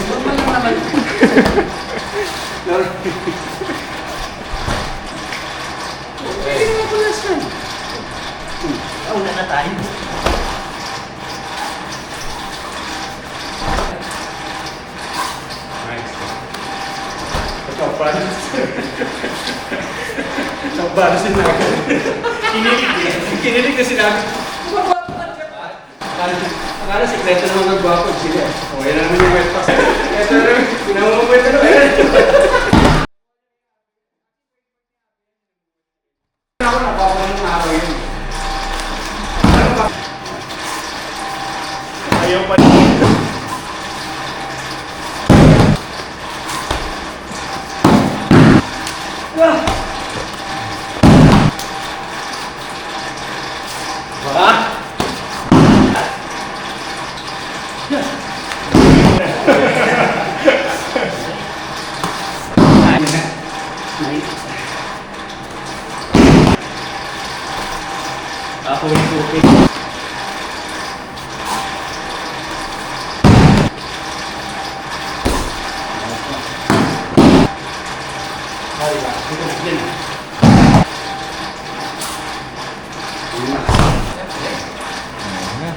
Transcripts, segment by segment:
Normal lang naman. Pwede naman po last time. Una na tayo. Ito, paano? Ito, paano sinabi? Kinilig na sinabi. Magwapo ka siya pa. Akala sikreto naman magwapo sila. O, yan naman yung wet pass. Ito na, pinamamagwet na naman. Ako nabawa ng araw yun. Ano ba? Ayaw pa rin. Ako yung tupig.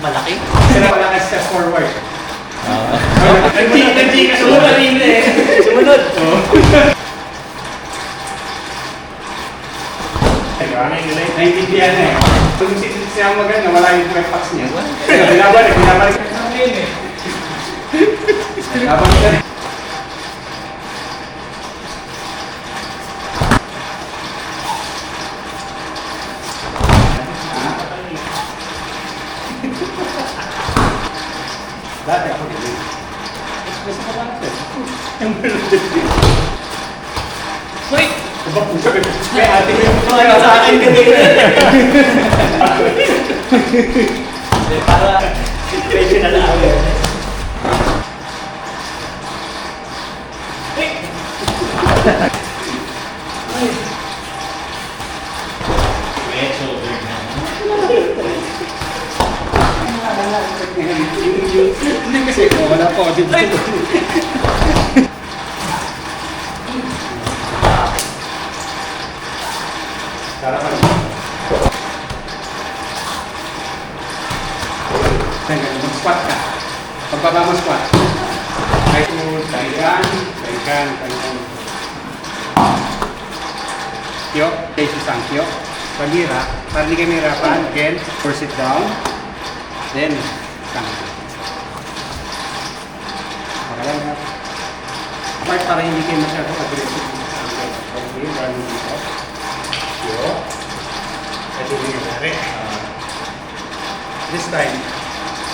Malaki? Sila pala ka step forward. Nag-G ka sumunod rin eh. Sumunod. Naintindihan na eh. Kung siya maganda, wala yung wet packs niya. Binabalik. Habang isa rin. Dati ako din. Gusto ko lang ito. Hoy! Diba po sabi? May ate ko yung Ano sa akin kanina? Para situational awareness. Medyo weird na. Hindi kasi wala po. Tara ka naman. Mag-squat ka. Pagbaba mo squat. Right foot, talikan. Kyo, face isang kyo. Pagira, para di kayo mahirapan. Again, force it down. Then, isang kyo. Makalang na. Apart para hindi kayo masyado aggressive. Okay, running dito. Kyo. Ito yung nangyari. This time,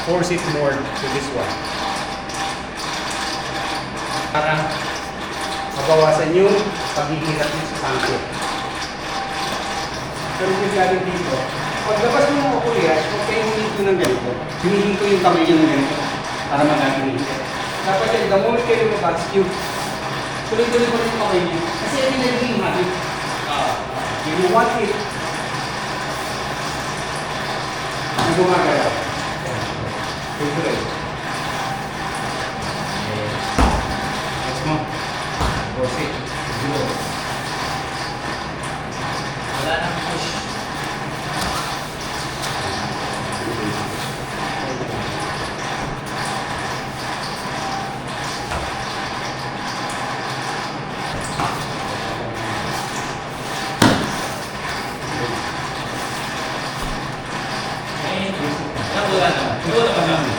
force it more to this one. Para mabawasan yung paghihirap nyo sa sangko. Pero kung galing dito, paglabas mo ng okulias, huwag kayong hihito ng ganito. Hinihito yung kamay nyo ng ganito para magagamit. Dapat yan, the moment kayo lumabas, yung tuloy-tuloy mo rin yung kamay nyo. Kasi yan yung naging habit. You want it. Ang gumagalaw. Tuloy. Let's mo. Force it. Zero. Wala nang push. Wala naman.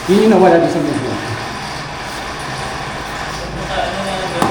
Yun yung nawala doon sa medyo. Ano na yan, bro?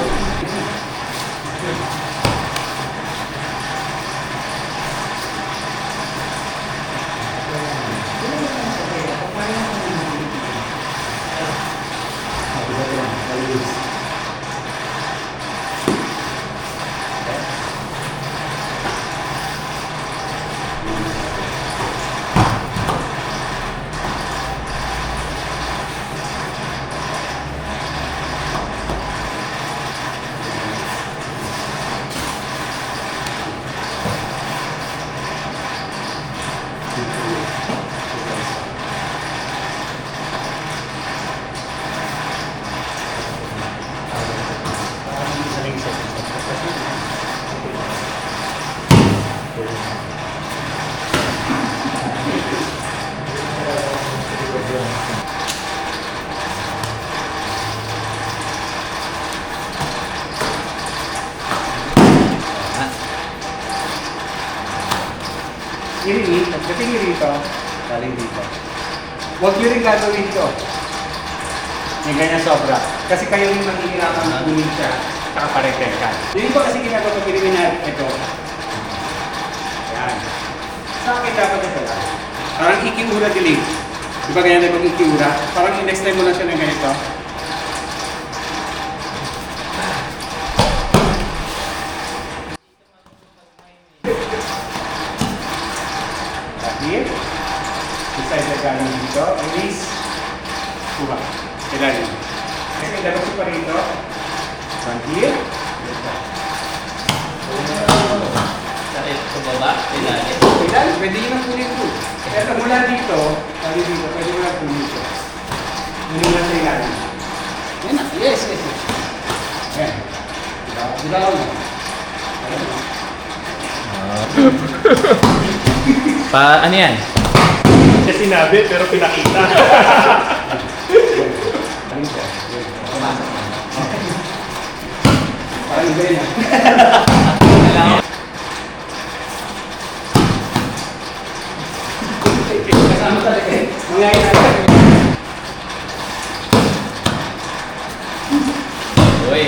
Irinit, pagdating rito, galing dito. Huwag nyo rin gagawin ito. Yung ganyan sobra. Kasi kayo yung mahihirapan na gumin siya, kakaparekel ka. Yung iba kasi ginagawa preliminary, ito. Yan. Sa akin dapat ito lang. Parang ikiura dilig. Di ba ganyan na pag ikiura? Parang next time mo lang siya ng ganito. Here, beside the galing dito, release, kuha, ilalim. Kasi dapat siya pa rito, from here, Sakit sa baba, ilalim. ilalim, pwede yun ang kunin ko. Kaya mula dito, pwede dito, pwede mo lang kunin ko. Kunin mo lang sa ilalim. Yan na, yes. Yan. Dilaw mo. Ano yan? Siya sinabi pero pinakita. Ayun siya. Pumasok na. Parang iba yun. Kailangan. Kasama talaga eh. Mangyayari na. Uy.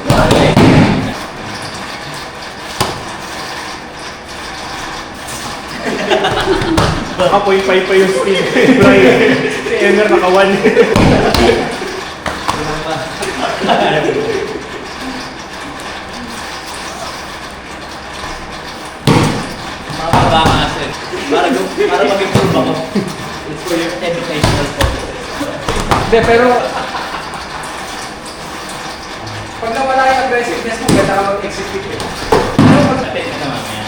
Uy. Naka-0.5 pa yung speed. Si Emer naka-1. Kulang pa. Mababa ka kasi. Para mag-improve ako. It's for your educational purposes. Hindi, pero pag nawala yung aggressiveness mo, ganda ka mag-execute eh. Pero pag Lapit ka na mamaya.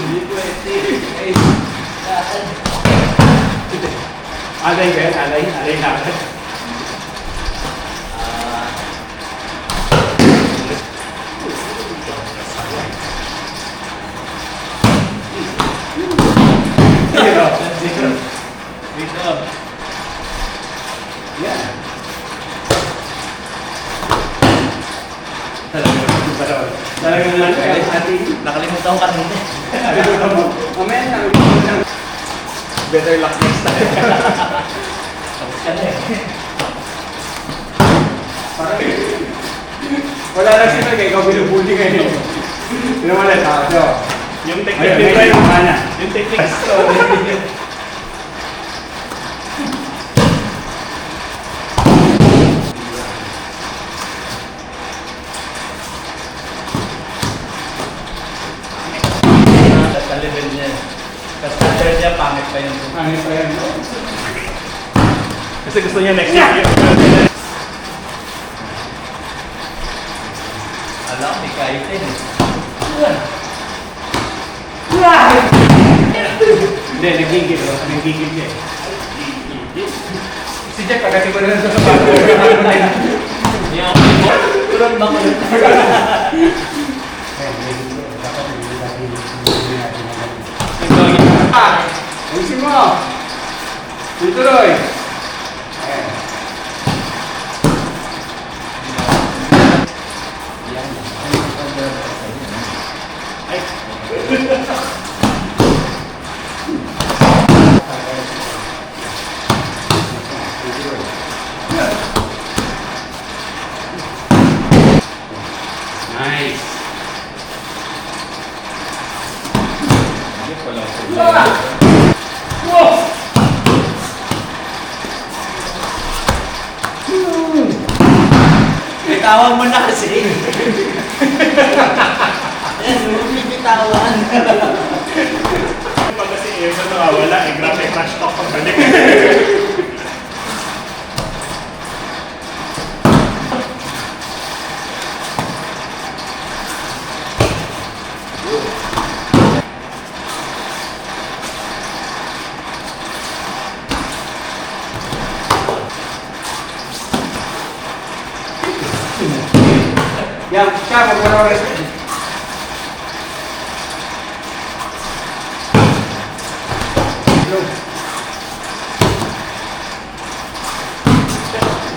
Hindi pwede. Alay ba yan? Alay lakad. Zero. Dito. Yeah. Talagang lang kaya ating Nakalimutan ko kanina. mamaya na. Better luck next time. Tapos ka na eh. Parang wala na sila kaya ikaw binubuli kayo. Sino wala tao? Yung Ayun, technique may din yung mana. Yung technique. Sa level niya. Sa standard niya, pangit pa yun. Ano pa yan? Kasi gusto niya next week. Alam ko, may kaitin eh. Hindi, nagigil. Nagigil siya. Si Jack, pagkasi ko na lang sa bago. Hindi ako mo. Turang ba ko yun? Ayusin mo! Tutuloy! Ayan. Bitawan mo na kasi. Yan, bitawan. Pag kasi Evan nakawala, grabe crash talk pagbalik. Yan, siya, magwala ko respect.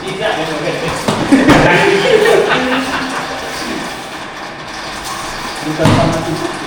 Hindi na, Bukan pa matibok.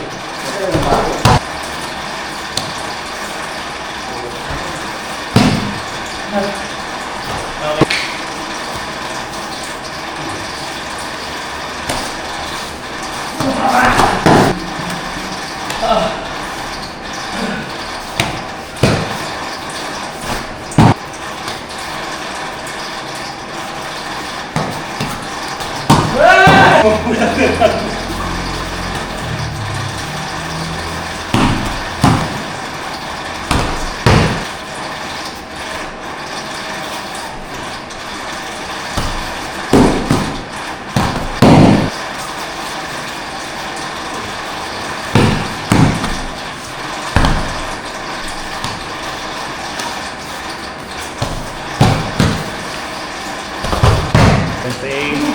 Same.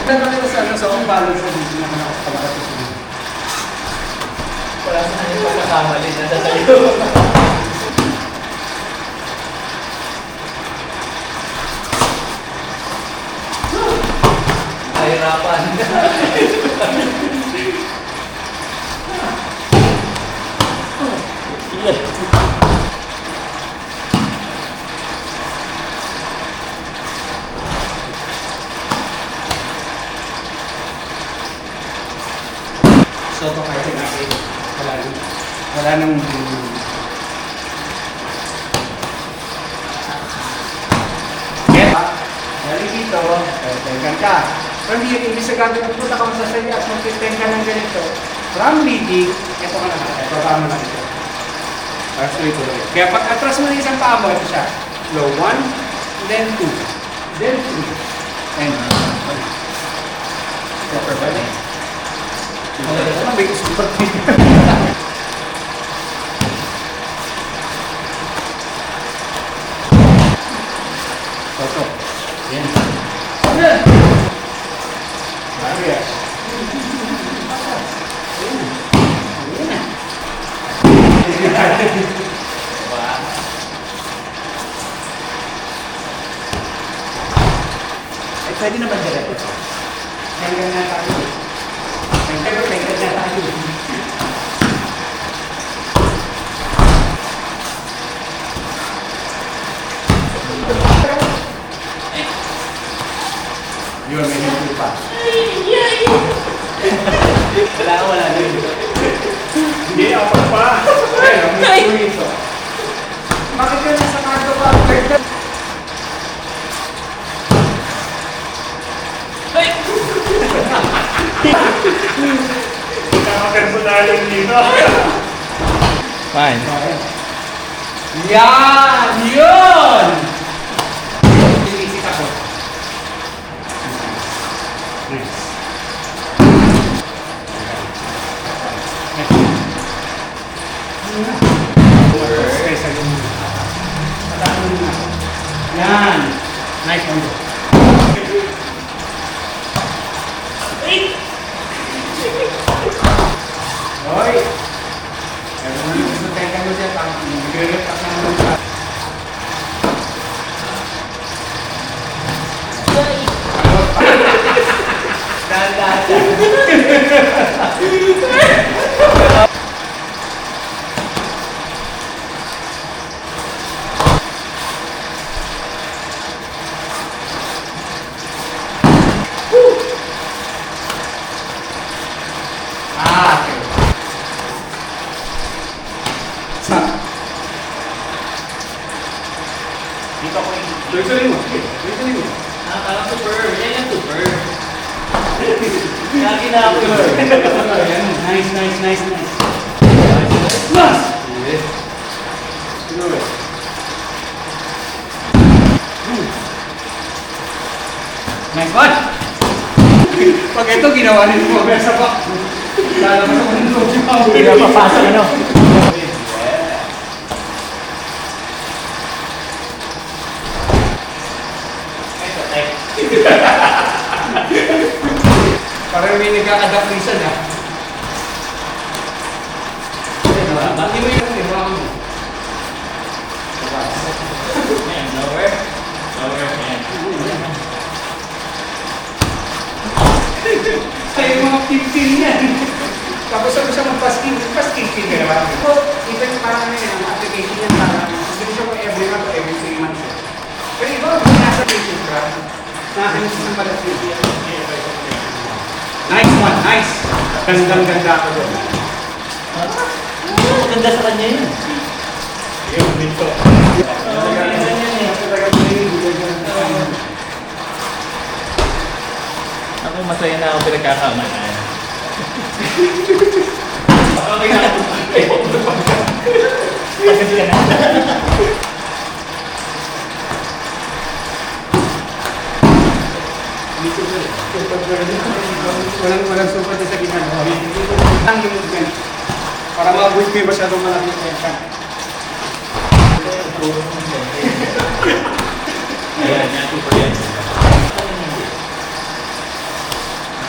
Ganda nila sa ano, sa balance sa dito na nakakapagpato sa dito. Wala sa kanyang pagkakamali na sa'yo. Kahirapan. So, ito kahit natin, wala nang get up, dali dito, tengan ka. From here, ibig sabihin, pupunta ka sa sanya at mag-tengan ka ng ganito. From leading, ito ka naman, ito tama lang ito. Tapos tuloy. Kaya pag atras mo ng isang paa mo, ito siya. Flow 1, then 2, then 3, and proper ba na? Ano may gusto Toto. Yan. Yan. Bago yan. Ay, pwede naman diretso. Hanggang na tayo. Hanggang na tayo. Yun, may hindi pa. Wala na yun. Hindi, apat pa. Ayun, may tuloy ito. Bakit ka nasa kanto pa? Kaka-personalan dito. Fine. Yan! Yun! Sinisik ako. Nice. Yan! Nice one. Hoy! Kaya mo yung gusto tayo mo dyan, nag-repack na naman siya. Lagi na ako. Ayan. Nice, nice, nice, nice. Nice! Yes. Siguro. Nice one! Pag ito ginawa rin mo, sa back. Lalabas ako ng loob yung mga Hindi na papasok ano. Parang may nagkakadapt reason ah. Hindi mo yun, di ba? Man, nowhere. Nowhere, man. Sa'yo mga pin-pin yan. Tapos ako siya mag-pasking ka naman. So, even parang ano yan, ang application yan parang, hindi siya ko every month or every 3 months. Pero iba, kung nasa patient ka, nakahanap mo ng palapit yan. Nice one, nice! Gandang-ganda ako doon. Maganda sa kanya yun. Yung dito. Ako masaya na ako pinagkakamanan. Pagod ka na. Walang super sa ginagawa. Ang movement. Para ma-avoid ko yung masyadong malaking tension. Ayan, yan, super yan.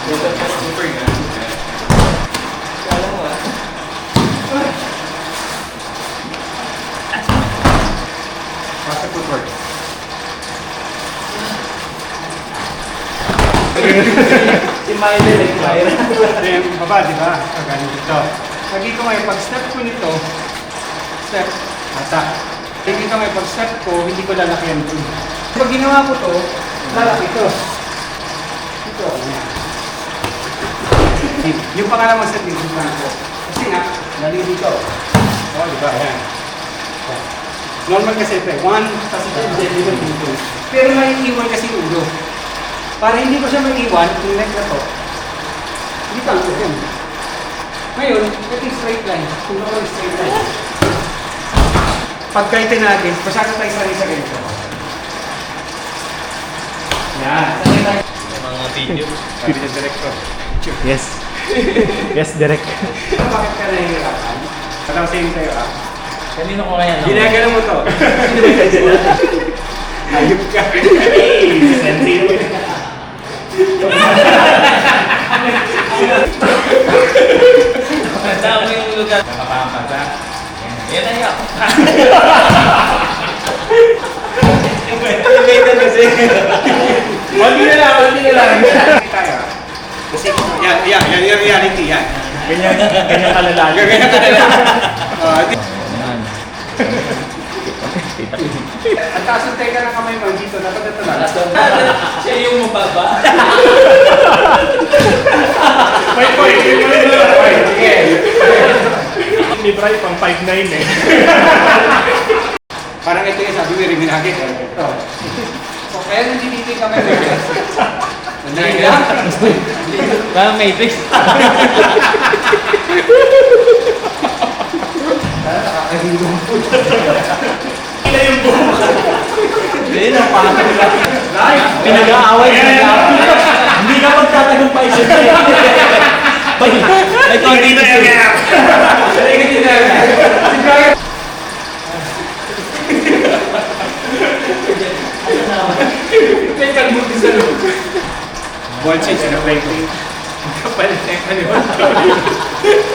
Super yan. Kala mo ah. Pasok footwork. Si Myler, like Myler. Then, baba, di ba? Galing dito. Lagi ko ngayon, pag step ko nito, step, mata. Lagi ko ngayon, pag step ko, hindi ko lalakyan ito. Pag ginawa ko to, lalaki ito. Ito, yan. Yung pangalamang step, yung ko. Kasi nga, galing dito. Oh, di ba? Yan. Oh. Normal kasi ito, 1, tapos ito, dito. Pero may iwan kasi yung ulo. Para hindi ko siya maiwan, yung neck na to, hindi ka lang yun. Ngayon, ito yung straight line. Kung ako yung straight line. Pagka itinagin, masyado tayo sanay sa ganito. Yan. Sanay tayo. Mga video. Sabi ng director. Yes. Yes, direct. Bakit ka nahihirapan? Parang same tayo ah. Kanino ko kaya na? Ginagano mo to. Sino ba yung sila? Ayup ka. Hey! Sensino. Dami yung lugar. Nakapampas ha? Yan na yun. Elevator kasi. Wagi na lang. Tayo ah. Kasi, yan, reality yan. Ganyan kalalayo. Ganyan ka na lang. Yan. At taas tayo ka ng kamay mo dito, dapat ito lang. Siya yung mababa. May point. Sige. Ni Bray pang 5'9" eh. Parang ito yung sabi mo rin minagit. Ito. So, kaya nandito yung kamay mo. Nandito lang. Parang Matrix. Nakakahilong po. Ila yung buhok. Hindi, napakatag lang. Pinag-aaway. Hindi ka magtatagumpay siya. May konti na yan. May kalbuti sa loob. Ball change na play. Kapal na yung